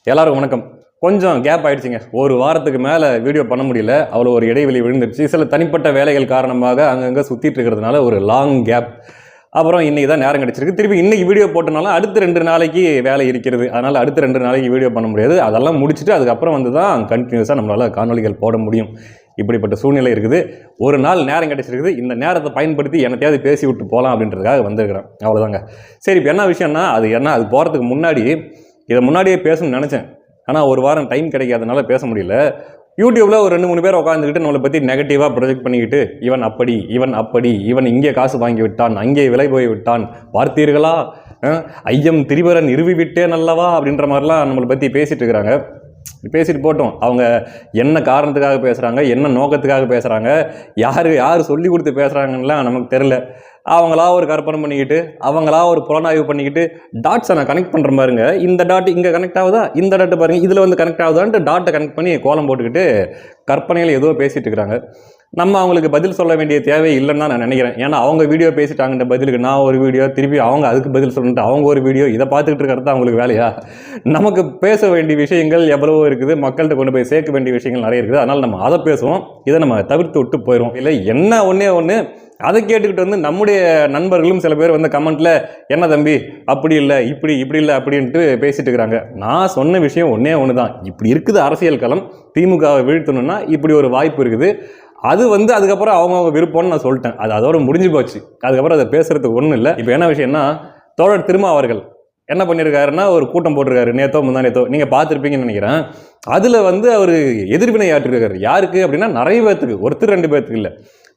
எல்லாருக்கும் வணக்கம். கொஞ்சம் கேப் ஆயிடுச்சுங்க. ஒரு வாரத்துக்கு மேலே வீடியோ பண்ண முடியல. அவ்வளோ ஒரு இடைவெளி விழுந்துருச்சு. சில தனிப்பட்ட வேலைகள் காரணமாக அங்கங்கே சுற்றிட்டு இருக்கிறதுனால ஒரு லாங் கேப். அப்புறம் இன்றைக்கி தான் நேரம் கிடச்சிருக்கு. திருப்பி இன்றைக்கி வீடியோ போட்டனால அடுத்த 2 நாளைக்கு வேலை இருக்கிறது. அதனால் அடுத்த 2 நாளைக்கு வீடியோ பண்ண முடியாது. அதெல்லாம் முடிச்சுட்டு அதுக்கப்புறம் வந்து தான் கண்டினியூஸாக நம்மளால் காணொலிகள் போட முடியும். இப்படிப்பட்ட சூழ்நிலை இருக்குது. ஒரு நாள் நேரம் கிடச்சிருக்குது. இந்த நேரத்தை பயன்படுத்தி என்னத்தையாவது பேசி விட்டு போகலாம் அப்படின்றதுக்காக வந்திருக்கிறேன். அவ்வளோதாங்க. சரி, இப்போ என்ன விஷயம்னா அது போகிறதுக்கு முன்னாடி இதை முன்னாடியே பேசணும்னு நினச்சேன். ஆனால் ஒரு வாரம் டைம் கிடைக்காதனால பேச முடியல. யூடியூப்பில் ஒரு 2-3 பேர் உட்காந்துக்கிட்டு நம்மளை பற்றி நெகட்டிவாக ப்ரொஜெக்ட் பண்ணிக்கிட்டு இவன் அப்படி இவன் இங்கே காசு வாங்கி விட்டான், அங்கே விலை போய் விட்டான், பார்த்தீர்களா, ஐயம் திரிபுரன் நிறுவி விட்டேன் அல்லவா அப்படின்ற மாதிரிலாம் நம்மளை பற்றி பேசிகிட்டு இருக்கிறாங்க. பேசிட்டு போட்டோம். அவங்க என்ன காரணத்துக்காக பேசுகிறாங்க, என்ன நோக்கத்துக்காக பேசுகிறாங்க, யார் சொல்லி கொடுத்து பேசுகிறாங்கலாம் நமக்கு தெரில. அவங்களா ஒரு கற்பனை பண்ணிக்கிட்டு, அவங்களா ஒரு புலனாய்வு பண்ணிக்கிட்டு, டாட்ஸை நான் கனெக்ட் பண்ணுற பாருங்க, இந்த டாட் இங்கே கனெக்ட் ஆகுதா, இந்த டாட்டை பாருங்கள் இதில் வந்து கனெக்ட் ஆகுதான்ட்டு டாட்டை கனெக்ட் பண்ணி கோலம் போட்டுக்கிட்டு கற்பனையில் ஏதோ பேசிகிட்டு இருக்கிறாங்க. நம்ம அவங்களுக்கு பதில் சொல்ல வேண்டிய தேவை இல்லைன்னு தான் நான் நினைக்கிறேன். ஏன்னா அவங்க வீடியோ பேசிட்டாங்கன்ற பதிலுக்கு நான் ஒரு வீடியோ, திருப்பி அவங்க அதுக்கு பதில் சொல்லிட்டு அவங்க ஒரு வீடியோ, இதை பார்த்துக்கிட்டு இருக்கிறது தான் அவங்களுக்கு வேலையா? நமக்கு பேச வேண்டிய விஷயங்கள் எவ்வளவோ இருக்குது, மக்கள்கிட்ட கொண்டு போய் சேர்க்க வேண்டிய விஷயங்கள் நிறைய இருக்குது. அதனால் நம்ம அதை பேசுவோம், இதை நம்ம தவிர்த்து விட்டு போயிடுவோம். இல்லை என்ன ஒன்று அதை கேட்டுக்கிட்டு வந்து நம்முடைய நண்பர்களும் சில பேர் வந்து கமெண்ட்ல என்ன தம்பி அப்படி இல்லை இப்படி இல்லை அப்படின்ட்டு பேசிட்டு இருக்கிறாங்க. நான் சொன்ன விஷயம் ஒன்று தான். இப்படி இருக்குது அரசியல் களம். திமுகவை வீழ்த்தணும்னா இப்படி ஒரு வாய்ப்பு இருக்குது. அது வந்து அதுக்கப்புறம் அவங்கவுங்க விருப்பம்னு நான் சொல்லிட்டேன். அது அதோட முடிஞ்சு போச்சு. அதுக்கப்புறம் அதை பேசுறதுக்கு ஒன்றும் இல்லை. இப்போ என்ன விஷயம்னா, தோழர் திருமாவர்கள் என்ன பண்ணியிருக்காருன்னா ஒரு கூட்டம் போட்டிருக்காரு. நேத்தோ முந்தா நேத்தோ நீங்கள் பார்த்துருப்பீங்கன்னு நினைக்கிறேன். அதில் வந்து அவர் எதிர்வினை ஆற்றிருக்காரு. யாருக்கு அப்படின்னா நிறைய பேர்த்துக்கு, ஒருத்தர் 2 பேர்த்துக்கு இல்லை.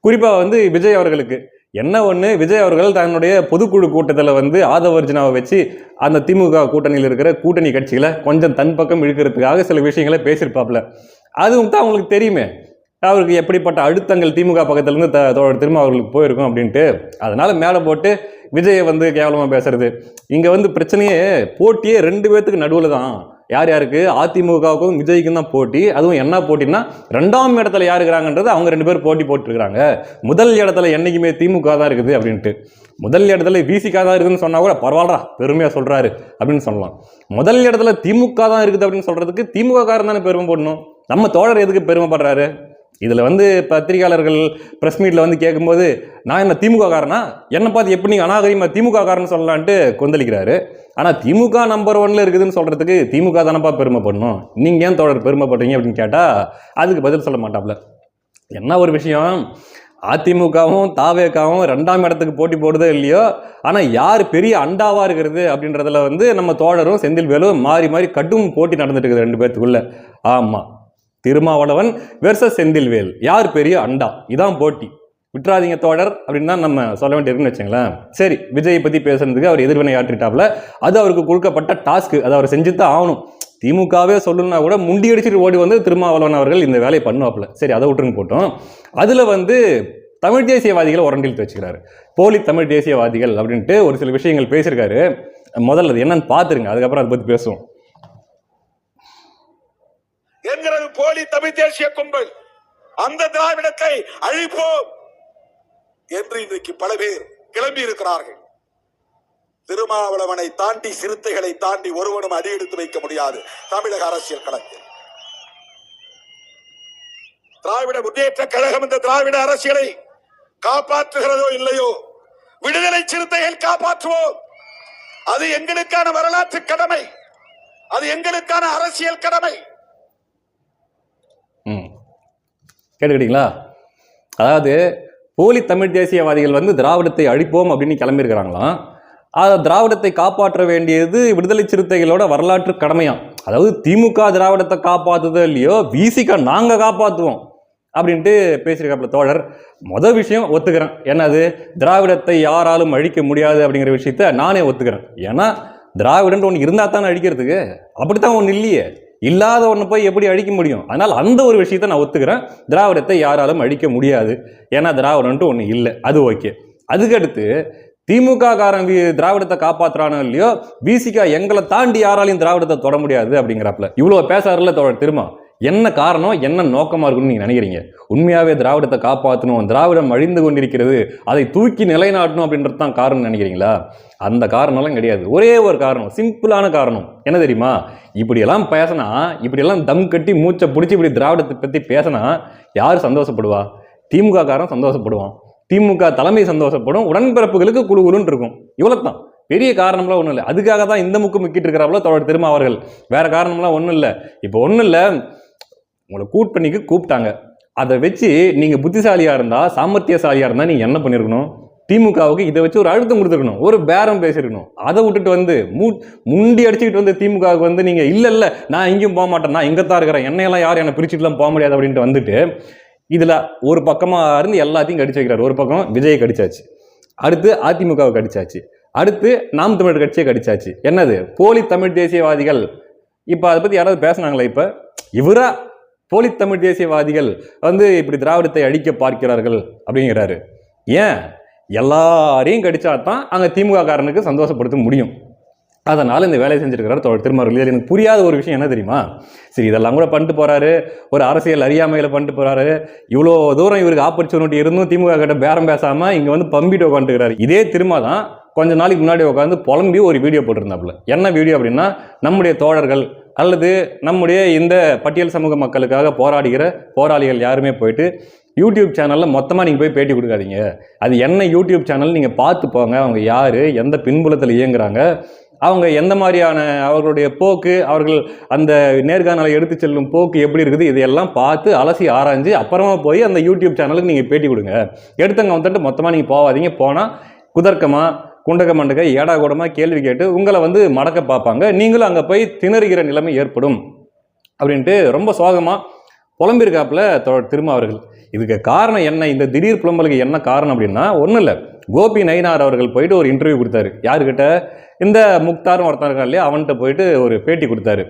குறிப்பாக வந்து விஜய் அவர்களுக்கு. என்ன ஒன்று, விஜய் அவர்கள் தன்னுடைய பொதுக்குழு கூட்டத்தில் வந்து ஆதவர்ஜனாவை வச்சு அந்த திமுக கூட்டணியில் இருக்கிற கூட்டணி கட்சிகளை கொஞ்சம் தன் பக்கம் இழுக்கிறதுக்காக சில விஷயங்களை பேசியிருப்பாப்புல. அதுவும் தான் அவங்களுக்கு தெரியுமே அவருக்கு எப்படிப்பட்ட அழுத்தங்கள் திமுக பக்கத்துலேருந்து தோழர் திருமாவர்களுக்கு போயிருக்கும் அப்படின்ட்டு. அதனால் மேலே போட்டு விஜயை வந்து கேவலமாக பேசுறது. இங்கே வந்து பிரச்சனையே போட்டியே 2 பேர்த்துக்கு நடுவில் தான். யாருக்கு? அதிமுகவுக்கும் விஜய்க்கும் தான் போட்டி. அதுவும் என்ன போட்டின்னா 2ஆம் இடத்துல யார் இருக்கிறாங்கன்றது அவங்க 2 பேர் போட்டி போட்டுருக்காங்க. முதல் இடத்துல என்றைக்குமே திமுக தான் இருக்குது அப்படின்ட்டு. முதல் இடத்துல விசிக தான் இருக்குதுன்னு சொன்னா கூட பரவாயில்ல, பெருமையாக சொல்கிறாரு அப்படின்னு சொல்லலாம். முதல் இடத்துல திமுக தான் இருக்குது அப்படின்னு சொல்கிறதுக்கு திமுக காரன் தானே பெருமை போடணும். நம்ம தோழர் எதுக்கு பெருமைப்படுறாரு? இதில் வந்து பத்திரிகையாளர்கள் ப்ரெஸ் மீட்டில் வந்து கேட்கும்போது நான் என்ன திமுக காரனா, என்னை பார்த்து எப்படி நீங்கள் அநாகரிகமாக திமுக காரன்னு சொல்லலான்ட்டு கொந்தளிக்கிறாரு. ஆனால் திமுக நம்பர் 1ல் இருக்குதுன்னு சொல்கிறதுக்கு திமுக தானப்பா பெருமைப்படணும். நீங்கள் ஏன் தோழர் பெருமைப்படுறீங்க அப்படின்னு கேட்டால் அதுக்கு பதில் சொல்ல மாட்டாப்ல. என்ன ஒரு விஷயம், அதிமுகவும் தாவேகாவும் 2ஆம் இடத்துக்கு போட்டி போடுதோ இல்லையோ, ஆனால் யார் பெரிய அண்டாவாக இருக்கிறது அப்படின்றதுல வந்து நம்ம தோழரும் செந்தில்வேலும் மாறி மாறி கடும் போட்டி நடந்துட்டு இருக்குது 2 பேர்த்துக்குள்ள. ஆமாம், திருமாவளவன் வெர்சஸ் செந்தில்வேல், யார் பெரிய அண்டா, இதான் போட்டி. விட்டுறாதீங்க தோழர் அப்படின்னு தான் நம்ம சொல்ல வேண்டியிருக்குன்னு வச்சுங்களேன். சரி, விஜயை பற்றி பேசுறதுக்கு அவர் எதிர்வினை ஆற்றிட்டாப்ல. அது அவருக்கு கொடுக்கப்பட்ட டாஸ்க்கு, அதை அவர் செஞ்சு தான் ஆகணும். திமுகவே சொல்லணும்னா கூட முண்டி அடிச்சுட்டு ஓடி வந்து திருமாவளவன் அவர்கள் இந்த வேலையை பண்ணுவாப்புல. சரி, அதை விட்டுருங்க போட்டோம். அதில் வந்து தமிழ் தேசியவாதிகளை உரண்டில் வச்சுக்கிறாரு. போலி தமிழ் தேசியவாதிகள் அப்படின்ட்டு ஒரு சில விஷயங்கள் பேசியிருக்காரு. முதல்ல அது என்னன்னு பார்த்துருங்க, அதுக்கப்புறம் அதை பற்றி பேசுவோம். என்கிறது போலி தமிழ் தேசிய கும்பல். அந்த திராவிடத்தை அழிப்போம் என்று இன்றைக்கு பல பேர் கிளம்பி இருக்கிறார்கள். திருமாவளவனை தாண்டி, சிறுத்தைகளை தாண்டி ஒருவனும் அடியெடுத்து வைக்க முடியாது தமிழக அரசியல் களத்தில். திராவிட முன்னேற்ற கழகம் இந்த திராவிட அரசியலை காப்பாற்றுகிறதோ இல்லையோ, விடுதலை சிறுத்தைகள் காப்பாற்றுவோம். அது எங்களுக்கான வரலாற்று கடமை, அது எங்களுக்கான அரசியல் கடமை. கேட்டுக்கிட்டீங்களா? அதாவது போலி தமிழ் தேசியவாதிகள் வந்து திராவிடத்தை அழிப்போம் அப்படின்னு கிளம்பியிருக்கிறாங்களாம். திராவிடத்தை காப்பாற்ற வேண்டியது விடுதலை சிறுத்தைகளோட வரலாற்று கடமையாம். அதாவது திமுக திராவிடத்தை காப்பாற்றுதோ இல்லையோ, விசிக நாங்கள் காப்பாற்றுவோம் அப்படின்ட்டு பேசியிருக்காப்புல தோழர். மொதல் விஷயம் ஒத்துக்கிறேன். என்னது, திராவிடத்தை யாராலும் அழிக்க முடியாது அப்படிங்கிற விஷயத்த நானே ஒத்துக்கிறேன். ஏன்னா திராவிடன்ட்டு ஒன்று இருந்தால் தானே அழிக்கிறதுக்கு, அப்படித்தான் ஒன்று இல்லையே. இல்லாத ஒன்று போய் எப்படி அழிக்க முடியும்? அதனால் அந்த ஒரு விஷயத்தை நான் ஒத்துக்கிறேன். திராவிடத்தை யாராலும் அழிக்க முடியாது, ஏன்னா திராவிடன்ட்டு ஒன்று இல்லை, அது ஓகே. அதுக்கடுத்து திமுக காரன் திராவிடத்தை காப்பாற்றுறானோ இல்லையோ, விசிக எங்களை தாண்டி யாராலையும் திராவிடத்தை தொட முடியாது அப்படிங்கிறாப்புல. இவ்வளோ பேசாருல தோழர் திருமா, என்ன காரணம், என்ன நோக்கமாக இருக்குன்னு நீங்கள் நினைக்கிறீங்க? உண்மையாகவே திராவிடத்தை காப்பாற்றணும், திராவிடம் அழிந்து கொண்டிருக்கிறது, அதை தூக்கி நிலைநாட்டணும் அப்படின்றது தான் காரணம் நினைக்கிறீங்களா? அந்த காரணம்லாம் கிடையாது. ஒரே ஒரு காரணம், சிம்பிளான காரணம் என்ன தெரியுமா? இப்படியெல்லாம் பேசினா, இப்படியெல்லாம் தம் கட்டி மூச்சை பிடிச்சி இப்படி திராவிடத்தை பற்றி பேசினா யார் சந்தோஷப்படுவா? திமுக காரன் சந்தோஷப்படுவான், திமுக தலைமை சந்தோஷப்படும், உடன்பிறப்புகளுக்கு குழுகுலுன்னு இருக்கும். இவ்வளோதான், பெரிய காரணம்லாம் ஒன்றும் இல்லை. அதுக்காக தான் இந்த முக்கு முக்கிட்டு இருக்கிறாங்களோ தோழர் திருமாவர்கள், வேற காரணம்லாம் ஒன்றும் இல்லை. இப்போ ஒன்றும் இல்லை, உங்களை கூட்டணிக்கு கூப்பிட்டாங்க, அதை வச்சு நீங்கள் புத்திசாலியாக இருந்தால், சாமர்த்தியசாலியாக இருந்தால் நீங்கள் என்ன பண்ணியிருக்கணும்? திமுகவுக்கு இதை வச்சு ஒரு அழுத்தம் கொடுத்துருக்கணும், ஒரு பேரம் பேசியிருக்கணும். அதை விட்டுட்டு வந்து முண்டி அடிச்சுக்கிட்டு வந்து திமுகவுக்கு வந்து நீங்கள் இல்லை நான் எங்கேயும் போக மாட்டேன், நான் எங்கே தான் இருக்கிறேன், என்னையெல்லாம் யார் என்னை பிரிச்சுட்டுலாம் போக முடியாது அப்படின்ட்டு வந்துட்டு இதில் ஒரு பக்கமாக இருந்து எல்லாத்தையும் கடிச்சு வைக்கிறார். ஒரு பக்கம் விஜயை கடிச்சாச்சு, அடுத்து அதிமுகவை கடிச்சாச்சு, அடுத்து நாம் தமிழர் கட்சியை கடிச்சாச்சு. என்னது? போலி தமிழ் தேசியவாதிகள். இப்போ அதை பற்றி யாராவது பேசுனாங்களா? இப்போ இவரா போலி தமிழ் தேசியவாதிகள் வந்து இப்படி திராவிடத்தை அழிக்க பார்க்கிறார்கள் அப்படிங்கிறாரு. ஏன்? எல்லாரையும் கடிச்சா தான் அங்கே திமுக காரனுக்கு சந்தோஷப்படுத்த முடியும். அதனால் இந்த வேலையை செஞ்சுருக்கிறார் தோழர் திருமாவர்கள். இதில் எனக்கு புரியாத ஒரு விஷயம் என்ன தெரியுமா? சரி, இதெல்லாம் கூட பண்ணிட்டு போகிறாரு, ஒரு அரசியல் அறியாமையில் பண்ணிட்டு போகிறாரு, இவ்வளோ தூரம் இவருக்கு ஆப்பர்ச்சுனிட்டி இருந்தும் திமுக கிட்ட பேரம் பேசாமல் இங்கே வந்து பம்பிட்டு உட்காந்துக்கிறாரு. இதே திரும்ப தான் கொஞ்ச நாளைக்கு முன்னாடி உட்காந்து புலம்பி ஒரு வீடியோ போட்டிருந்தாப்புல. என்ன வீடியோ அப்படின்னா, நம்முடைய தோழர்கள் அல்லது நம்முடைய இந்த பட்டியல் சமூக மக்களுக்காக போராடுகிற போராளிகள் யாருமே போயிட்டு யூடியூப் சேனலில் மொத்தமாக நீங்கள் போய் பேட்டி கொடுக்காதீங்க, அது என்ன யூடியூப் சேனல் நீங்கள் பார்த்து போங்க, அவங்க யார், எந்த பின்புலத்தில் இயங்குறாங்க, அவங்க எந்த மாதிரியான அவர்களுடைய போக்கு, அவர்கள் அந்த நேர்காணலை எடுத்து செல்லும் போக்கு எப்படி இருக்குது, இதையெல்லாம் பார்த்து அலசி ஆராய்ஞ்சு அப்புறமா போய் அந்த யூடியூப் சேனலுக்கு நீங்கள் பேட்டி கொடுங்க. எடுத்தவங்க வந்துட்டு மொத்தமாக நீங்கள் போகாதீங்க. போனால் குதர்க்கமாக குண்டக மண்டக ஏடா கூடமாக கேள்வி கேட்டு உங்களை வந்து மடக்க பார்ப்பாங்க, நீங்களும் அங்கே போய் திணறுகிற நிலைமை ஏற்படும் அப்படின்ட்டு ரொம்ப சோகமாக புலம்பிருக்காப்புல தோழர் திருமாவர்கள். இதுக்கு காரணம் என்ன? இந்த திடீர் புலம்பலுக்கு என்ன காரணம் அப்படின்னா, ஒன்றும் இல்லை, கோபி நயினார் அவர்கள் போயிட்டு ஒரு இன்டர்வியூ கொடுத்தாரு. யாருக்கிட்ட? இந்த முக்தாரும் ஒருத்தன் இருக்கான் இல்லையா, அவன்கிட்ட போயிட்டு ஒரு பேட்டி கொடுத்தாரு.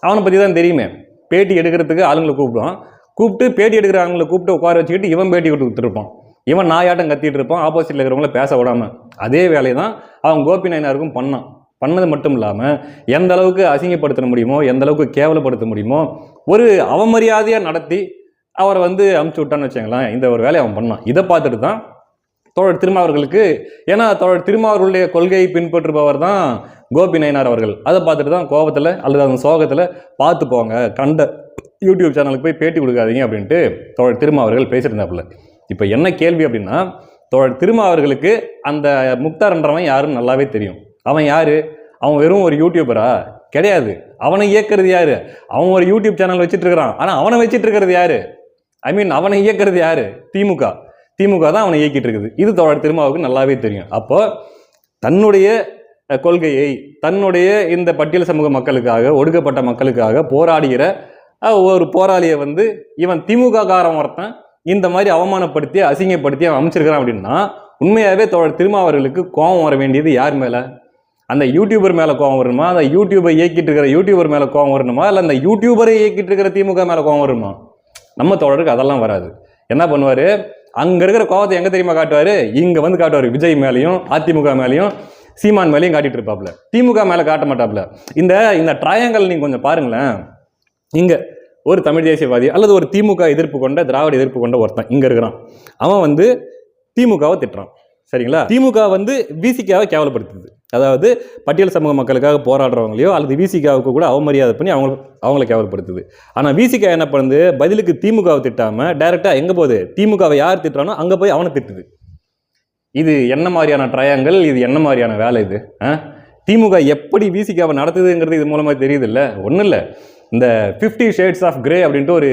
அவனை பற்றி தான் தெரியுமே, பேட்டி எடுக்கிறதுக்கு ஆளுங்களை கூப்பிடுவான், கூப்பிட்டு பேட்டி எடுக்கிற ஆளுங்களை கூப்பிட்டு உட்கார வச்சுக்கிட்டு இவன் பேட்டி கொடுத்துருப்பான், இவன் நாயாட்டம் கத்திட்டு இருப்பான், ஆப்போசிட்டில் இருக்கிறவங்கள பேச விடாமல். அதே வேலையை தான் அவன் கோபி நயினாருக்கும் பண்ணது மட்டும் இல்லாமல் எந்த அளவுக்கு அசிங்கப்படுத்த முடியுமோ, எந்த அளவுக்கு கேவலப்படுத்த முடியுமோ ஒரு அவமரியாதையாக நடத்தி அவரை வந்து அமுச்சு விட்டான்னு வச்சுங்களேன். இந்த ஒரு வேலையை அவன் பண்ணான். இதை பார்த்துட்டு தான் தோழர் திருமாவர்களுக்கு, ஏன்னா தோழர் திருமாவர்களுடைய கொள்கையை பின்பற்றுபவர் தான் கோபி நயினார் அவர்கள், அதை பார்த்துட்டு தான் கோபத்தில் அல்லது அந்த சோகத்தில் பார்த்து போங்க, கண்ட யூடியூப் சேனலுக்கு போய் பேட்டி கொடுக்காதீங்க அப்படின்ட்டு தோழர் திருமாவர்கள் பேசியிருந்தாப்புல. இப்போ என்ன கேள்வி அப்படின்னா, தோழர் திருமாவர்களுக்கு அந்த முக்தார்ன்றவன் யாருன்னு நல்லாவே தெரியும். அவன் யாரு? அவன் வெறும் ஒரு யூடியூபரா? கிடையாது. அவனை இயக்கிறது யாரு? அவன் ஒரு யூடியூப் சேனல் வச்சுட்டு இருக்கிறான், ஆனால் அவனை வச்சுட்டு இருக்கிறது யாரு? அவனை இயக்கிறது யாரு? திமுக தான் அவனை இயக்கிட்டு இருக்குது. இது தோழர் திருமாவுக்கு நல்லாவே தெரியும். அப்போ தன்னுடைய கொள்கையை, தன்னுடைய இந்த பட்டியல் சமூக மக்களுக்காக, ஒடுக்கப்பட்ட மக்களுக்காக போராடுகிற ஒரு போராளியை வந்து இவன் திமுக காரன் ஒருத்தன் இந்த மாதிரி அவமானப்படுத்தி அசிங்கப்படுத்தி அவன் அமைச்சிருக்கிறான் அப்படின்னா, உண்மையாகவே தோழர் திருமாவர்களுக்கு கோபம் வர வேண்டியது யார் மேலே? அந்த யூடியூபர் மேலே கோபம் வரணுமா? அந்த யூடியூபை இயக்கிட்டு இருக்கிற யூடியூபர் மேலே கோபம் வரணுமா? இல்லை அந்த யூடியூபரை இயக்கிட்டு இருக்கிற திமுக மேலே கோபம் வரணுமா? நம்ம தோழருக்கு அதெல்லாம் வராது. என்ன பண்ணுவார்? அங்கே இருக்கிற கோபத்தை எங்கே தெரியுமா காட்டுவார்? இங்கே வந்து காட்டுவார். விஜய் மேலேயும் அதிமுக மேலேயும் சீமான் மேலேயும் காட்டிட்டு இருப்பாப்புல, திமுக மேலே காட்ட மாட்டாப்புல. இந்த ட்ரையாங்கல் நீங்கள் கொஞ்சம் பாருங்களேன். இங்கே ஒரு தமிழ் தேசியவாதி அல்லது ஒரு திமுக எதிர்ப்பு கொண்ட, திராவிட எதிர்ப்பு கொண்ட ஒருத்தன் இங்கே இருக்கிறான். அவன் வந்து திமுகவை திட்டுறான், சரிங்களா? திமுக வந்து விசிகாவை கேவலப்படுத்துது. அதாவது பட்டியல் சமூக மக்களுக்காக போராடுறவங்களையோ அல்லது விசிகாவுக்கு கூட அவமரியாதை பண்ணி அவங்கள கேவலப்படுத்துது. ஆனால் விசிகா என்ன பண்ணுது? பதிலுக்கு திமுகவை திட்டாமல் டைரெக்டாக எங்கே போகுது? திமுகவை யார் திட்டுறானோ அங்கே போய் அவனை திட்டுது. இது என்ன மாதிரியான ட்ரையாங்கல்? இது என்ன மாதிரியான வேலை இது? திமுக எப்படி விசிகாவை நடத்துதுங்கிறது இது மூலமாக தெரியுது இல்லை? ஒன்றும் இல்லை, இந்த 50 Shades of Grey அப்படின்ட்டு ஒரு,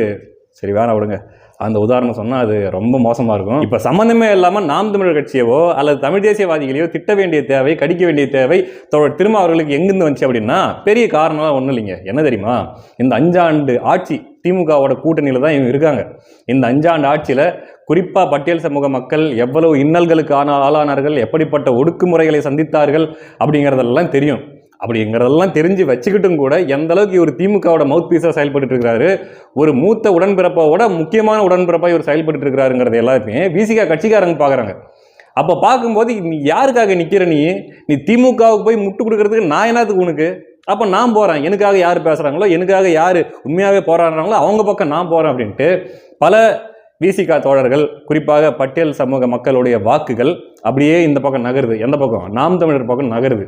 சரி வேணா விடுங்க, அந்த உதாரணம் சொன்னால் அது ரொம்ப மோசமாக இருக்கும். இப்போ சம்மந்தமே இல்லாமல் நாம் தமிழர் கட்சியவோ அல்லது தமிழ் தேசியவாதிகளையோ திட்ட வேண்டிய தேவை, கடிக்க வேண்டிய தேவை தோழர் திருமாவர்களுக்கு எங்கிருந்து வந்துச்சு அப்படின்னா, பெரிய காரணம்லாம் ஒன்றும் இல்லைங்க. என்ன தெரியுமா? இந்த 5 ஆண்டு ஆட்சி திமுகவோட கூட்டணியில் தான் இவங்க இருக்காங்க. இந்த 5 ஆண்டு ஆட்சியில் குறிப்பாக பட்டியல் சமூக மக்கள் எவ்வளவு இன்னல்களுக்கு ஆளானார்கள், எப்படிப்பட்ட ஒடுக்குமுறைகளை சந்தித்தார்கள் அப்படிங்கிறதெல்லாம் தெரியும். அப்படிங்கிறதெல்லாம் தெரிஞ்சு வச்சுக்கிட்டும் கூட எந்த அளவுக்கு இவர் திமுகவோட மவுத் பீஸாக செயல்பட்டு இருக்கிறாரு, ஒரு மூத்த உடன்பிறப்போட முக்கியமான உடன்பிறப்பாக இவர் செயல்பட்டு இருக்கிறாருங்கிறது எல்லாருமே விசிகா கட்சிக்காரங்க பார்க்குறாங்க. அப்போ பார்க்கும்போது நீ யாருக்காக நிற்கிற? நீ திமுகவுக்கு போய் முட்டு கொடுக்கறதுக்கு நான் என்னத்துக்கு உனக்கு அப்போ நான் போகிறேன், எனக்காக யார் பேசுகிறாங்களோ, எனக்காக யார் உண்மையாகவே போராடுறாங்களோ அவங்க பக்கம் நான் போகிறேன் அப்படின்ட்டு பல விசிகா தோழர்கள், குறிப்பாக பட்டியல் சமூக மக்களுடைய வாக்குகள் அப்படியே இந்த பக்கம் நகருது. எந்த பக்கம்? நாம் தமிழர் பக்கம் நகருது.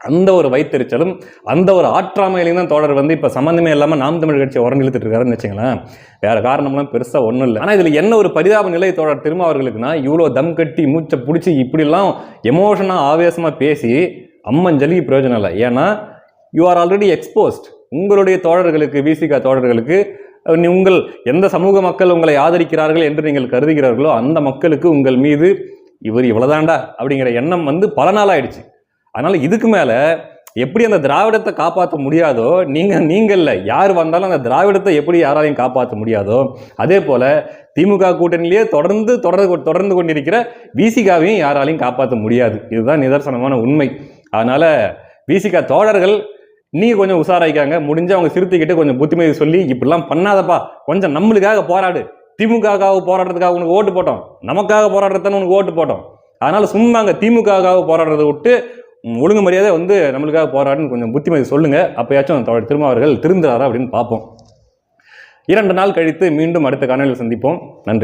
அந்த ஒரு வைத்தறிச்சலும் அந்த ஒரு ஆற்றாமையிலையும் தான் தோழர் வந்து இப்போ சம்மந்தமே இல்லாமல் நாம் தமிழர் கட்சியை உரண்டு இழுத்துட்டு இருக்காருன்னு வச்சுங்களேன். வேற காரணம்லாம் பெருசாக ஒன்றும் இல்லை. ஆனால் இதில் என்ன ஒரு பரிதாப நிலை தோழர் திருமாவர்களுக்குன்னா, இவ்வளோ தம் கட்டி மூச்சை பிடிச்சி இப்படிலாம் எமோஷனாக ஆவேசமாக பேசி அம்மஞ்சலிக்கு பிரயோஜனம் இல்லை. ஏன்னா யூ ஆர் ஆல்ரெடி எக்ஸ்போஸ்ட். உங்களுடைய தோழர்களுக்கு, விசிகா தோழர்களுக்கு, உங்கள் எந்த சமூக மக்கள் உங்களை ஆதரிக்கிறார்கள் என்று நீங்கள் கருதுகிறார்களோ அந்த மக்களுக்கு உங்கள் மீது இவர் இவ்வளவுதாண்டா அப்படிங்கிற எண்ணம் வந்து பல நாள் ஆயிடுச்சு. அதனால இதுக்கு மேல எப்படி அந்த திராவிடத்தை காப்பாற்ற முடியாதோ, நீங்கள்ல யார் வந்தாலும் அந்த திராவிடத்தை எப்படி யாராலையும் காப்பாற்ற முடியாதோ, அதே போல திமுக கூட்டணியிலேயே தொடர்ந்து கொண்டிருக்கிற விசிகாவையும் யாராலையும் காப்பாற்ற முடியாது. இதுதான் நிதர்சனமான உண்மை. அதனால விசிகா தோழர்கள் நீங்க கொஞ்சம் உஷாராயிக்காங்க. முடிஞ்சா அவங்க சிறுத்தைக்கிட்ட கொஞ்சம் புத்திமதி சொல்லி, இப்படிலாம் பண்ணாதப்பா, கொஞ்சம் நம்மளுக்காக போராடு, திமுகவுக்காக போராடுறதுக்காக உனக்கு ஓட்டு போட்டோம், நமக்காக போராடுறதுன்னு உனக்கு ஓட்டு போட்டோம், அதனால சும்மாங்க திமுகவுக்காக போராடுறதை விட்டு ஒழுங்கு மரியாதை வந்து நம்மளுக்காக போராடுன்னு கொஞ்சம் புத்திமதி சொல்லுங்க. அப்பயாச்சும் திருமாவர்கள் திருந்துறாரா அப்படின்னு பார்ப்போம். 2 நாள் கழித்து மீண்டும் அடுத்த காணொலியில் சந்திப்போம். நன்றி.